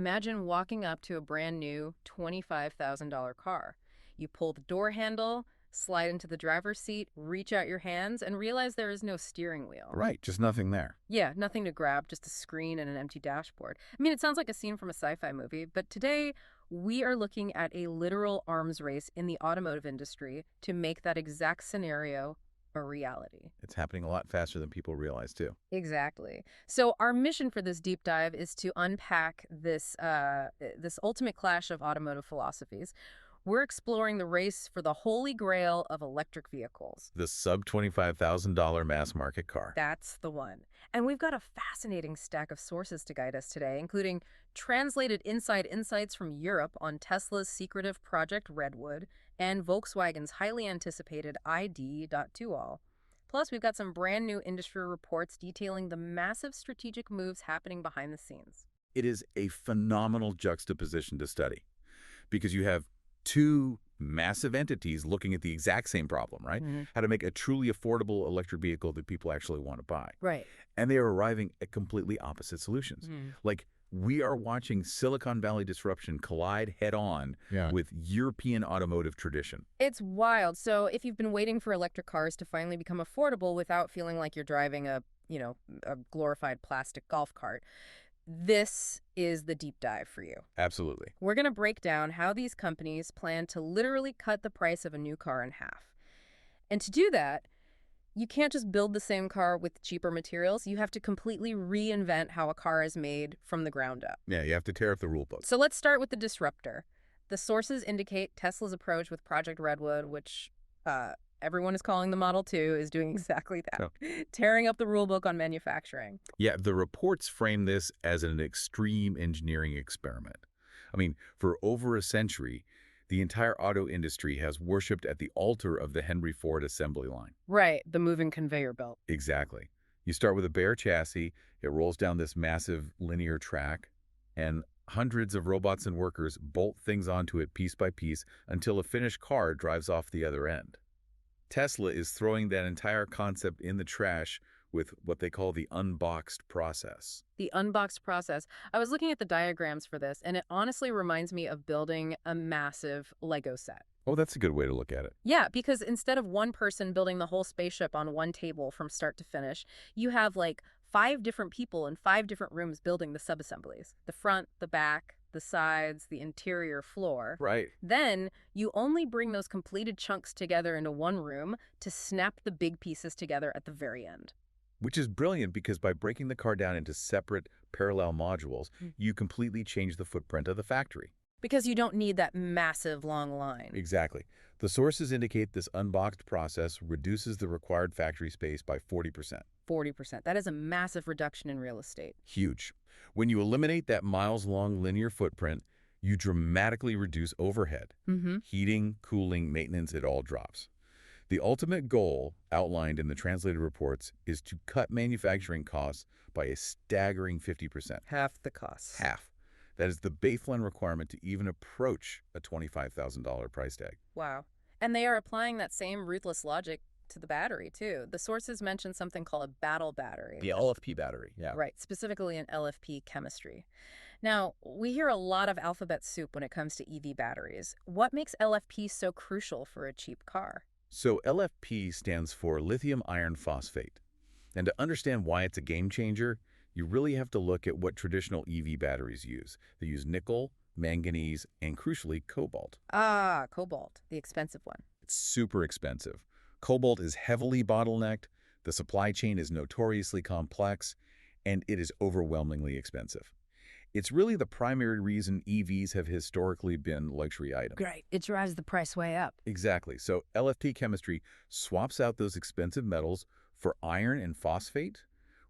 Imagine walking up to a brand new $25,000 car. You pull the door handle, slide into the driver's seat, reach out your hands, and realize there is no steering wheel. Right, just nothing there. Yeah, nothing to grab, just a screen and an empty dashboard. I mean, it sounds like a scene from a sci-fi movie, but today we are looking at a literal arms race in the automotive industry to make that exact scenario a reality. It's happening a lot faster than people realize, too. Exactly. So our mission for this deep dive is to unpack this ultimate clash of automotive philosophies. We're exploring the race for the holy grail of electric vehicles. The sub-$25,000 mass market car. That's the one. And we've got a fascinating stack of sources to guide us today, including translated inside insights from Europe on Tesla's secretive Project Redwood and Volkswagen's highly anticipated ID.2all. Plus, we've got some brand new industry reports detailing the massive strategic moves happening behind the scenes. It is a phenomenal juxtaposition to study because you have two massive entities looking at the exact same problem, right? How to make a truly affordable electric vehicle that people actually want to buy. Right. And they are arriving at completely opposite solutions. Like, we are watching Silicon Valley disruption collide head-on with European automotive tradition. It's wild. So if you've been waiting for electric cars to finally become affordable without feeling like you're driving a glorified plastic golf cart, this is the deep dive for you. Absolutely. We're going to break down how these companies plan to literally cut the price of a new car in half. And to do that, you can't just build the same car with cheaper materials. You have to completely reinvent how a car is made from the ground up. Yeah, you have to tear up the rule book. So let's start with the disruptor. The sources indicate Tesla's approach with Project Redwood, which everyone is calling the Model 2, is doing exactly that, tearing up the rule book on manufacturing. Yeah, the reports frame this as an extreme engineering experiment. I mean, for over a century, the entire auto industry has worshipped at the altar of the Henry Ford assembly line. Right, the moving conveyor belt. Exactly. You start with a bare chassis, it rolls down this massive linear track, and hundreds of robots and workers bolt things onto it piece by piece until a finished car drives off the other end. Tesla is throwing that entire concept in the trash with what they call the unboxed process. The unboxed process. I was looking at the diagrams for this, and it honestly reminds me of building a massive Lego set. Oh, that's a good way to look at it. Yeah, because instead of one person building the whole spaceship on one table from start to finish, you have like 5 different people in 5 different rooms building the subassemblies. The front, the back, the sides, the interior floor. Right. Then you only bring those completed chunks together into one room to snap the big pieces together at the very end. Which is brilliant because by breaking the car down into separate parallel modules, you completely change the footprint of the factory. Because you don't need that massive long line. Exactly. The sources indicate this unboxed process reduces the required factory space by 40%. 40%. That is a massive reduction in real estate. Huge. When you eliminate that miles-long linear footprint, you dramatically reduce overhead. Heating, cooling, maintenance, it all drops. The ultimate goal, outlined in the translated reports, is to cut manufacturing costs by a staggering 50%. Half the cost. Half. That is the baseline requirement to even approach a $25,000 price tag. Wow. And they are applying that same ruthless logic to the battery, too. The sources mention something called a battle battery. The LFP battery, yeah. Right, specifically in LFP chemistry. Now, we hear a lot of alphabet soup when it comes to EV batteries. What makes LFP so crucial for a cheap car? So LFP stands for lithium iron phosphate. And to understand why it's a game changer, you really have to look at what traditional EV batteries use. They use nickel, manganese, and crucially, cobalt. Ah, cobalt, the expensive one. It's super expensive. Cobalt is heavily bottlenecked, the supply chain is notoriously complex, and it is overwhelmingly expensive. It's really the primary reason EVs have historically been luxury items. Great. It drives the price way up. Exactly. So LFP chemistry swaps out those expensive metals for iron and phosphate,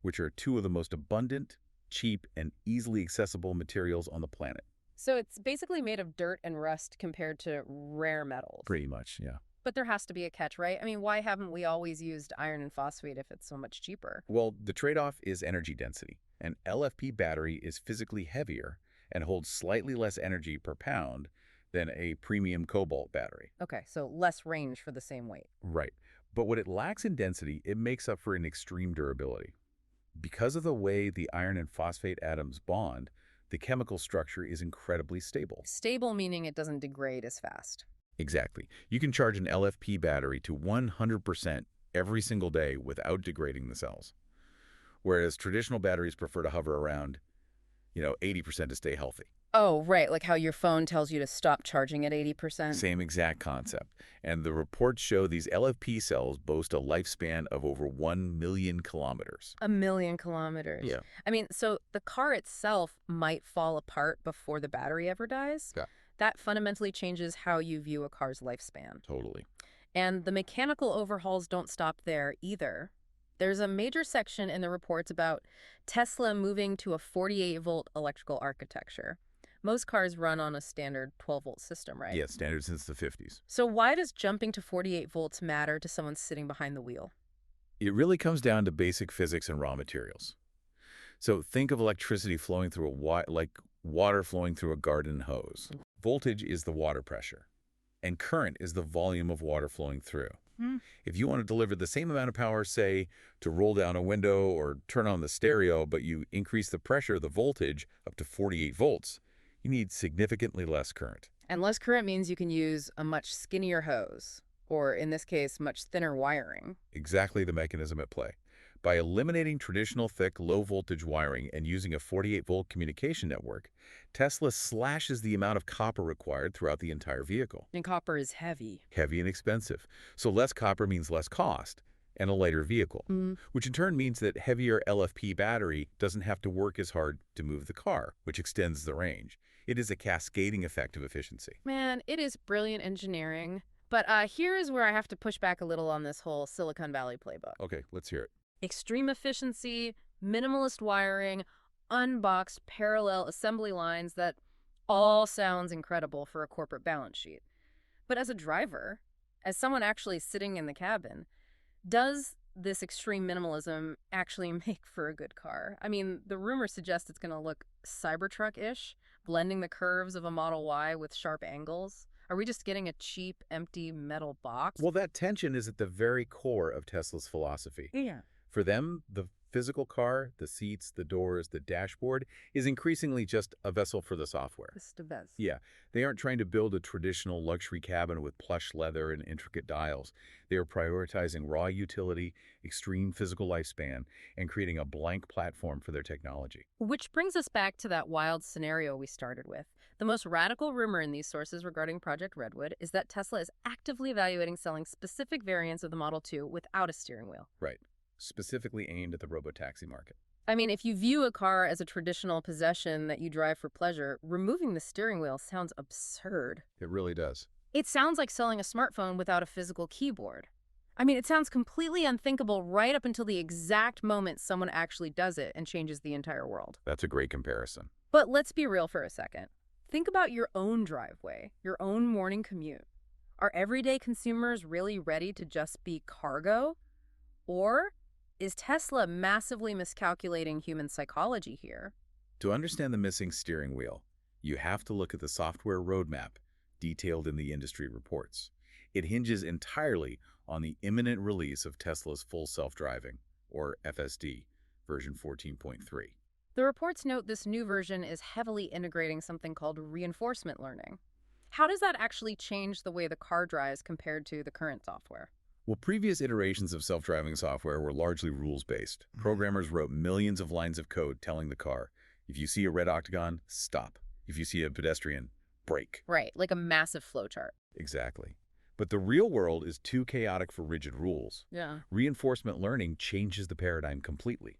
which are 2 of the most abundant, cheap, and easily accessible materials on the planet. So it's basically made of dirt and rust compared to rare metals. Pretty much, yeah. But there has to be a catch, right? I mean, why haven't we always used iron and phosphate if it's so much cheaper? Well, the trade-off is energy density. An LFP battery is physically heavier and holds slightly less energy per pound than a premium cobalt battery. Okay, so less range for the same weight. Right. But what it lacks in density, it makes up for in extreme durability. Because of the way the iron and phosphate atoms bond, the chemical structure is incredibly stable. Stable meaning it doesn't degrade as fast. Exactly. You can charge an LFP battery to 100% every single day without degrading the cells, whereas traditional batteries prefer to hover around, 80% to stay healthy. Oh, right, like how your phone tells you to stop charging at 80%. Same exact concept. And the reports show these LFP cells boast a lifespan of over 1 million kilometers. 1 million kilometers. Yeah. I mean, so the car itself might fall apart before the battery ever dies. Yeah. That fundamentally changes how you view a car's lifespan. Totally. And the mechanical overhauls don't stop there either. There's a major section in the reports about Tesla moving to a 48-volt electrical architecture. Most cars run on a standard 12-volt system, right? Yeah, standard since the 50s. So why does jumping to 48 volts matter to someone sitting behind the wheel? It really comes down to basic physics and raw materials. So think of electricity flowing through like water flowing through a garden hose. Voltage is the water pressure, and current is the volume of water flowing through. If you want to deliver the same amount of power, say, to roll down a window or turn on the stereo, but you increase the pressure, the voltage, up to 48 volts, you need significantly less current. And less current means you can use a much skinnier hose, or in this case, much thinner wiring. Exactly the mechanism at play. By eliminating traditional thick, low-voltage wiring and using a 48-volt communication network, Tesla slashes the amount of copper required throughout the entire vehicle. And copper is heavy. Heavy and expensive. So less copper means less cost and a lighter vehicle, which in turn means that heavier LFP battery doesn't have to work as hard to move the car, which extends the range. It is a cascading effect of efficiency. Man, it is brilliant engineering. But here is where I have to push back a little on this whole Silicon Valley playbook. Okay, let's hear it. Extreme efficiency, minimalist wiring, unboxed parallel assembly lines, that all sounds incredible for a corporate balance sheet. But as a driver, as someone actually sitting in the cabin, does this extreme minimalism actually make for a good car? I mean, the rumors suggest it's going to look Cybertruck-ish, blending the curves of a Model Y with sharp angles. Are we just getting a cheap, empty metal box? Well, that tension is at the very core of Tesla's philosophy. Yeah. For them, the physical car, the seats, the doors, the dashboard, is increasingly just a vessel for the software. Just a vest. Yeah, they aren't trying to build a traditional luxury cabin with plush leather and intricate dials. They are prioritizing raw utility, extreme physical lifespan, and creating a blank platform for their technology. Which brings us back to that wild scenario we started with. The most radical rumor in these sources regarding Project Redwood is that Tesla is actively evaluating selling specific variants of the Model 2 without a steering wheel. Right. Specifically aimed at the robotaxi market. I mean, if you view a car as a traditional possession that you drive for pleasure, removing the steering wheel sounds absurd. It really does. It sounds like selling a smartphone without a physical keyboard. I mean, it sounds completely unthinkable right up until the exact moment someone actually does it and changes the entire world. That's a great comparison. But let's be real for a second. Think about your own driveway, your own morning commute. Are everyday consumers really ready to just be cargo? Or is Tesla massively miscalculating human psychology here? To understand the missing steering wheel, you have to look at the software roadmap detailed in the industry reports. It hinges entirely on the imminent release of Tesla's full self-driving, or FSD, version 14.3. The reports note this new version is heavily integrating something called reinforcement learning. How does that actually change the way the car drives compared to the current software? Well, previous iterations of self-driving software were largely rules-based. Programmers wrote millions of lines of code telling the car, if you see a red octagon, stop. If you see a pedestrian, brake. Right, like a massive flowchart. Exactly. But the real world is too chaotic for rigid rules. Yeah. Reinforcement learning changes the paradigm completely.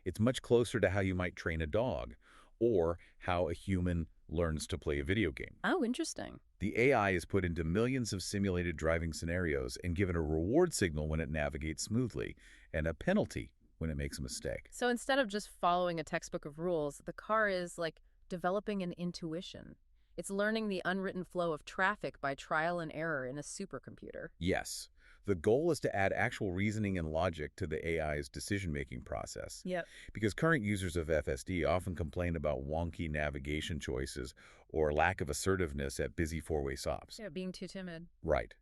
It's much closer to how you might train a dog, or how a human learns to play a video game. Oh, interesting. The AI is put into millions of simulated driving scenarios and given a reward signal when it navigates smoothly, and a penalty when it makes a mistake. So instead of just following a textbook of rules, the car is like developing an intuition. It's learning the unwritten flow of traffic by trial and error in a supercomputer. Yes. The goal is to add actual reasoning and logic to the AI's decision-making process. Yep. Because current users of FSD often complain about wonky navigation choices or lack of assertiveness at busy four-way stops. Yeah, being too timid. Right.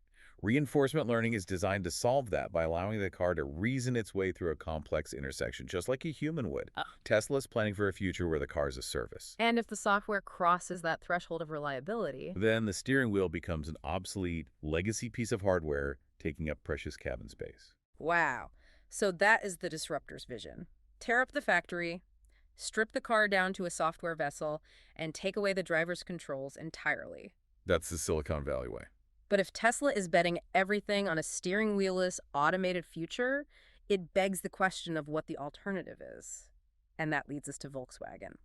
Reinforcement learning is designed to solve that by allowing the car to reason its way through a complex intersection, just like a human would. Tesla's planning for a future where the car's a service. And if the software crosses that threshold of reliability, Then the steering wheel becomes an obsolete, legacy piece of hardware taking up precious cabin space. wow. So that is the disruptor's vision. Tear up the factory, strip the car down to a software vessel, and take away the driver's controls entirely. That's the Silicon Valley way. But if Tesla is betting everything on a steering wheelless, automated future, it begs the question of what the alternative is. And that leads us to Volkswagen.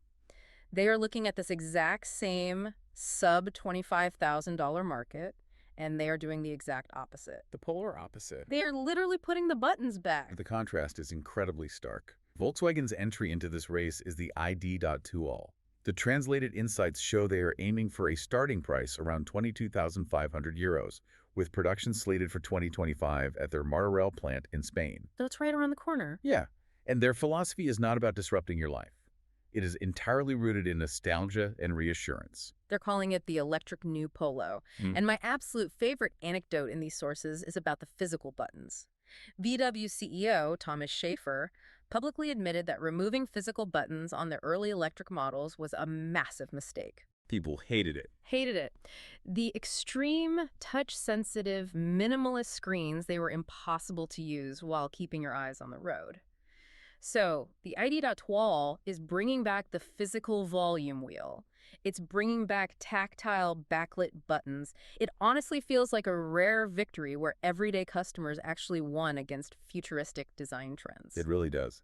They are looking at this exact same sub-$25,000 market, and they are doing the exact opposite. The polar opposite. They are literally putting the buttons back. The contrast is incredibly stark. Volkswagen's entry into this race is the ID.2all. The translated insights show they are aiming for a starting price around 22,500 euros, with production slated for 2025 at their Martorell plant in Spain. So it's right around the corner. Yeah, and their philosophy is not about disrupting your life. It is entirely rooted in nostalgia and reassurance. They're calling it the electric new Polo. And my absolute favorite anecdote in these sources is about the physical buttons. VW CEO Thomas Schaefer publicly admitted that removing physical buttons on the early electric models was a massive mistake. People hated it. Hated it. The extreme, touch-sensitive, minimalist screens, they were impossible to use while keeping your eyes on the road. So the ID.2all is bringing back the physical volume wheel. It's bringing back tactile backlit buttons. It honestly feels like a rare victory where everyday customers actually won against futuristic design trends. It really does.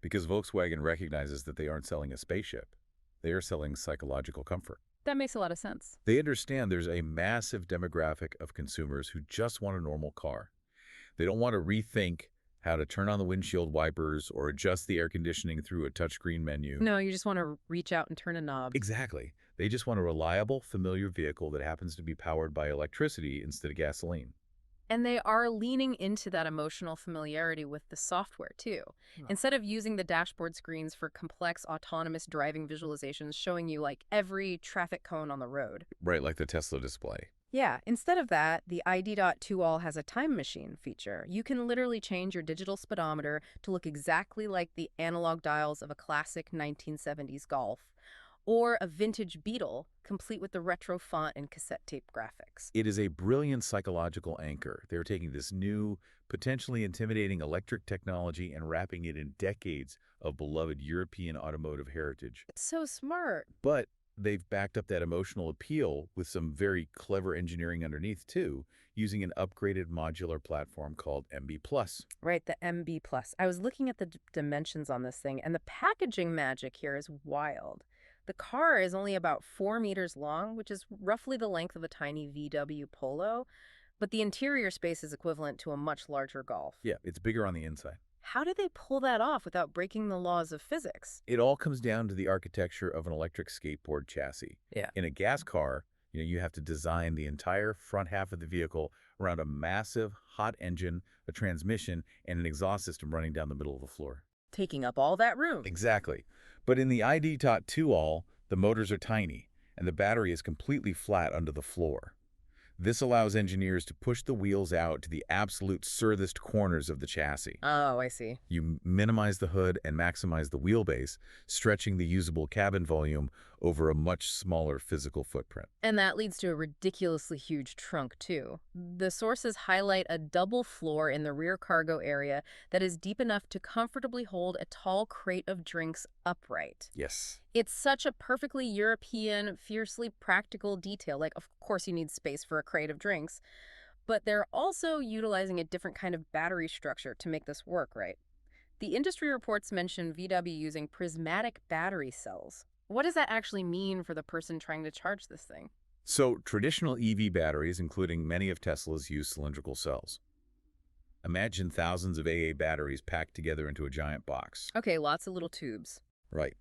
Because Volkswagen recognizes that they aren't selling a spaceship. They are selling psychological comfort. That makes a lot of sense. They understand there's a massive demographic of consumers who just want a normal car. They don't want to rethink how to turn on the windshield wipers or adjust the air conditioning through a touchscreen menu. No, you just want to reach out and turn a knob. Exactly. They just want a reliable, familiar vehicle that happens to be powered by electricity instead of gasoline. And they are leaning into that emotional familiarity with the software, too. Instead of using the dashboard screens for complex autonomous driving visualizations showing you, like, every traffic cone on the road. Right, like the Tesla display. Yeah, instead of that, the ID.2all has a time machine feature. You can literally change your digital speedometer to look exactly like the analog dials of a classic 1970s Golf, or a vintage Beetle, complete with the retro font and cassette tape graphics. It is a brilliant psychological anchor. They're taking this new, potentially intimidating electric technology and wrapping it in decades of beloved European automotive heritage. It's so smart. But they've backed up that emotional appeal with some very clever engineering underneath, too, using an upgraded modular platform called MB+. Right, the MB+. I was looking at the dimensions on this thing, and the packaging magic here is wild. The car is only about 4 meters long, which is roughly the length of a tiny VW Polo, but the interior space is equivalent to a much larger Golf. Yeah, it's bigger on the inside. How did they pull that off without breaking the laws of physics? It all comes down to the architecture of an electric skateboard chassis. Yeah. In a gas car, you have to design the entire front half of the vehicle around a massive hot engine, a transmission, and an exhaust system running down the middle of the floor. Taking up all that room. Exactly. But in the ID.2all, the motors are tiny, and the battery is completely flat under the floor. This allows engineers to push the wheels out to the absolute furthest corners of the chassis. Oh, I see. You minimize the hood and maximize the wheelbase, stretching the usable cabin volume over a much smaller physical footprint. And that leads to a ridiculously huge trunk, too. The sources highlight a double floor in the rear cargo area that is deep enough to comfortably hold a tall crate of drinks upright. Yes. It's such a perfectly European, fiercely practical detail. Like, of course you need space for a crate of drinks, but they're also utilizing a different kind of battery structure to make this work, right? The industry reports mention VW using prismatic battery cells. What does that actually mean for the person trying to charge this thing? So, traditional EV batteries, including many of Tesla's, use cylindrical cells. Imagine thousands of AA batteries packed together into a giant box. Okay, lots of little tubes. Right.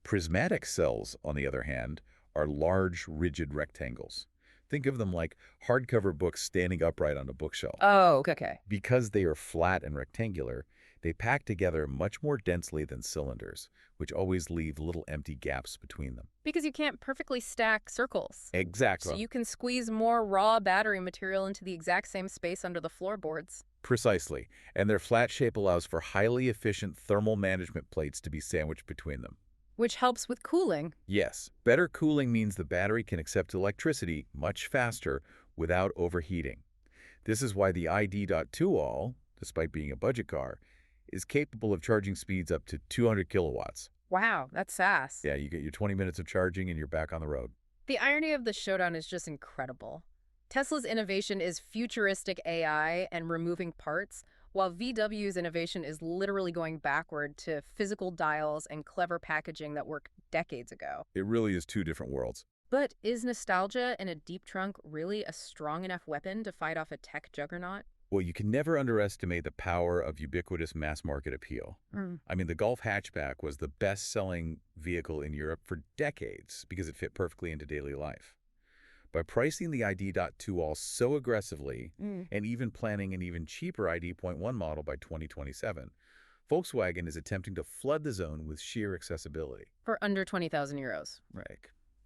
Prismatic cells, on the other hand, are large, rigid rectangles. Think of them like hardcover books standing upright on a bookshelf. Oh, okay. Because they are flat and rectangular, They pack together much more densely than cylinders, which always leave little empty gaps between them. Because you can't perfectly stack circles. So Exactly. you can squeeze more raw battery material into the exact same space under the floorboards. Precisely. And their flat shape allows for highly efficient thermal management plates to be sandwiched between them. Which helps with cooling. Yes, better cooling means the battery can accept electricity much faster without overheating. This is why the ID.2all, despite being a budget car, is capable of charging speeds up to 200 kilowatts. Wow, that's sass. Yeah, you get your 20 minutes of charging and you're back on the road. The irony of the showdown is just incredible. Tesla's innovation is futuristic AI and removing parts, while VW's innovation is literally going backward to physical dials and clever packaging that worked decades ago. It really is two different worlds. But is nostalgia in a deep trunk really a strong enough weapon to fight off a tech juggernaut? Well, you can never underestimate the power of ubiquitous mass market appeal. I mean, the Golf hatchback was the best-selling vehicle in Europe for decades because it fit perfectly into daily life. By pricing the ID.2all so aggressively and even planning an even cheaper ID.1 model by 2027, Volkswagen is attempting to flood the zone with sheer accessibility. For under 20,000 euros. Right.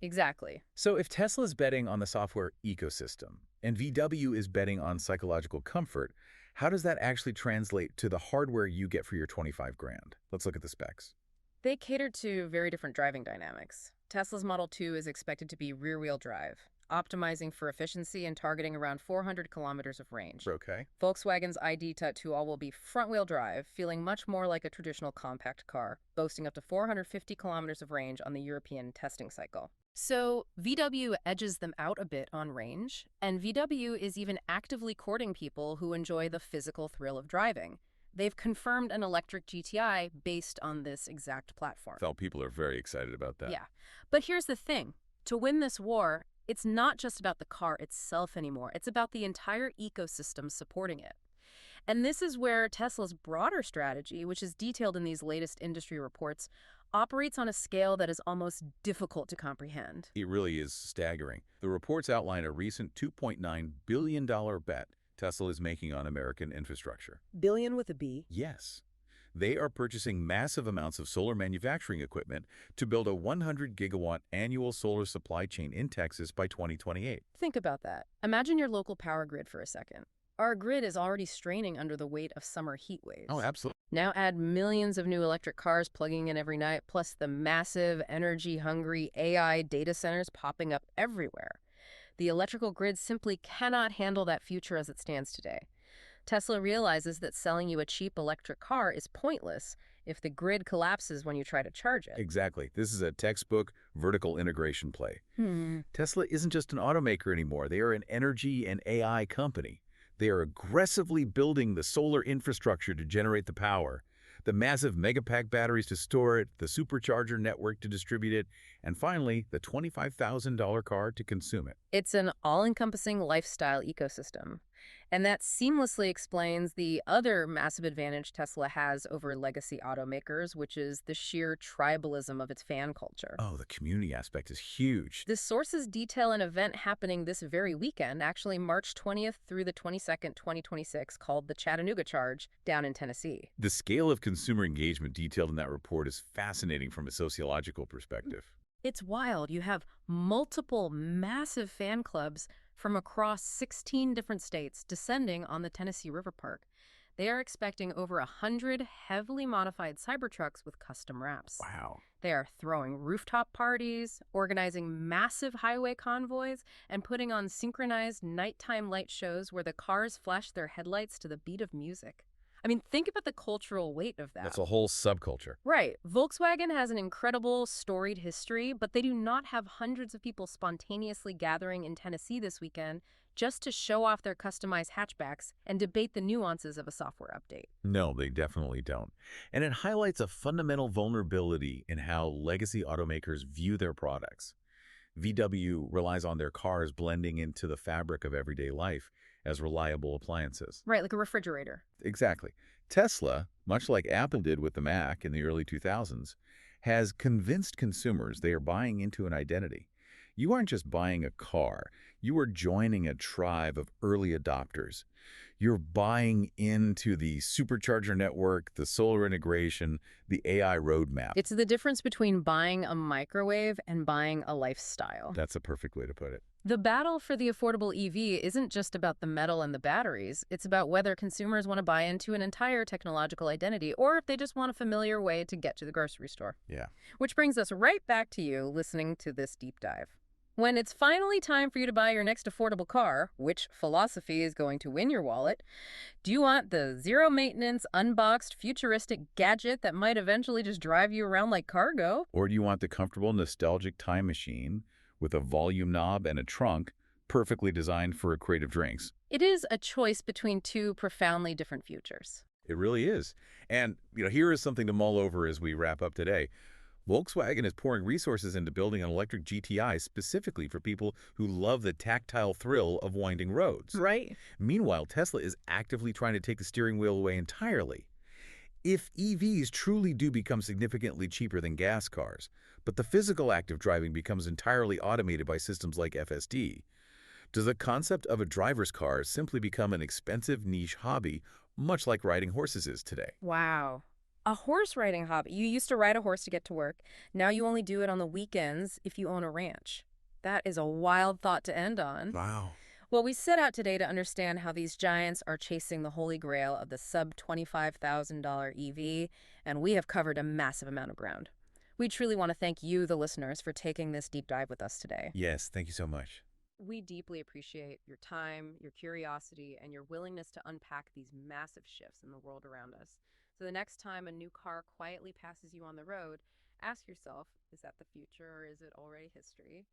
Exactly. So if Tesla's betting on the software ecosystem and VW is betting on psychological comfort, how does that actually translate to the hardware you get for your 25 grand? Let's look at the specs. They cater to very different driving dynamics. Tesla's Model 2 is expected to be rear-wheel drive, optimizing for efficiency and targeting around 400 kilometers of range. Okay. Volkswagen's ID.2all will be front-wheel drive, feeling much more like a traditional compact car, boasting up to 450 kilometers of range on the European testing cycle. So VW edges them out a bit on range, and VW is even actively courting people who enjoy the physical thrill of driving. They've confirmed an electric GTI based on this exact platform. Well, people are very excited about that. Yeah. But here's the thing. To win this war, it's not just about the car itself anymore. It's about the entire ecosystem supporting it. And this is where Tesla's broader strategy, which is detailed in these latest industry reports, operates on a scale that is almost difficult to comprehend. It really is staggering. The reports outline a recent $2.9 billion bet Tesla is making on American infrastructure. Billion with a B. Yes. They are purchasing massive amounts of solar manufacturing equipment to build a 100-gigawatt annual solar supply chain in Texas by 2028. Think about that. Imagine your local power grid for a second. Our grid is already straining under the weight of summer heat waves. Oh, absolutely. Now add millions of new electric cars plugging in every night, plus the massive, energy-hungry AI data centers popping up everywhere. The electrical grid simply cannot handle that future as it stands today. Tesla realizes that selling you a cheap electric car is pointless if the grid collapses when you try to charge it. Exactly. This is a textbook vertical integration play. Tesla isn't just an automaker anymore. They are an energy and AI company. They are aggressively building the solar infrastructure to generate the power, the massive megapack batteries to store it, the supercharger network to distribute it, and finally, the $25,000 car to consume it. It's an all-encompassing lifestyle ecosystem. And that seamlessly explains the other massive advantage Tesla has over legacy automakers, which is the sheer tribalism of its fan culture. Oh, the community aspect is huge. The sources detail an event happening this very weekend, actually March 20th through the 22nd, 2026, called the Chattanooga Charge down in Tennessee. The scale of consumer engagement detailed in that report is fascinating from a sociological perspective. It's wild. You have multiple massive fan clubs from across 16 different states descending on the Tennessee River Park. They are expecting over 100 heavily modified Cybertrucks with custom wraps. Wow. They are throwing rooftop parties, organizing massive highway convoys, and putting on synchronized nighttime light shows where the cars flash their headlights to the beat of music. I mean, think about the cultural weight of that. That's a whole subculture. Right. Volkswagen has an incredible, storied history, but they do not have hundreds of people spontaneously gathering in Tennessee this weekend just to show off their customized hatchbacks and debate the nuances of a software update. No, they definitely don't. And it highlights a fundamental vulnerability in how legacy automakers view their products. VW relies on their cars blending into the fabric of everyday life as reliable appliances. Right, like a refrigerator. Exactly. Tesla, much like Apple did with the Mac in the early 2000s, has convinced consumers they are buying into an identity. You aren't just buying a car, you are joining a tribe of early adopters. You're buying into the supercharger network, the solar integration, the AI roadmap. It's the difference between buying a microwave and buying a lifestyle. That's a perfect way to put it. The battle for the affordable EV isn't just about the metal and the batteries. It's about whether consumers want to buy into an entire technological identity or if they just want a familiar way to get to the grocery store. Yeah. Which brings us right back to you listening to this deep dive. When it's finally time for you to buy your next affordable car, which philosophy is going to win your wallet? Do you want the zero-maintenance, unboxed, futuristic gadget that might eventually just drive you around like cargo? Or do you want the comfortable, nostalgic time machine with a volume knob and a trunk perfectly designed for creative drinks? It is a choice between two profoundly different futures. It really is. And, here is something to mull over as we wrap up today. Volkswagen is pouring resources into building an electric GTI specifically for people who love the tactile thrill of winding roads. Right. Meanwhile, Tesla is actively trying to take the steering wheel away entirely. If EVs truly do become significantly cheaper than gas cars, but the physical act of driving becomes entirely automated by systems like FSD, does the concept of a driver's car simply become an expensive niche hobby, much like riding horses is today? Wow. A horse riding hobby. You used to ride a horse to get to work. Now you only do it on the weekends if you own a ranch. That is a wild thought to end on. Wow. Well, we set out today to understand how these giants are chasing the holy grail of the sub-$25,000 EV, and we have covered a massive amount of ground. We truly want to thank you, the listeners, for taking this deep dive with us today. Yes, thank you so much. We deeply appreciate your time, your curiosity, and your willingness to unpack these massive shifts in the world around us. So the next time a new car quietly passes you on the road, ask yourself, is that the future or is it already history?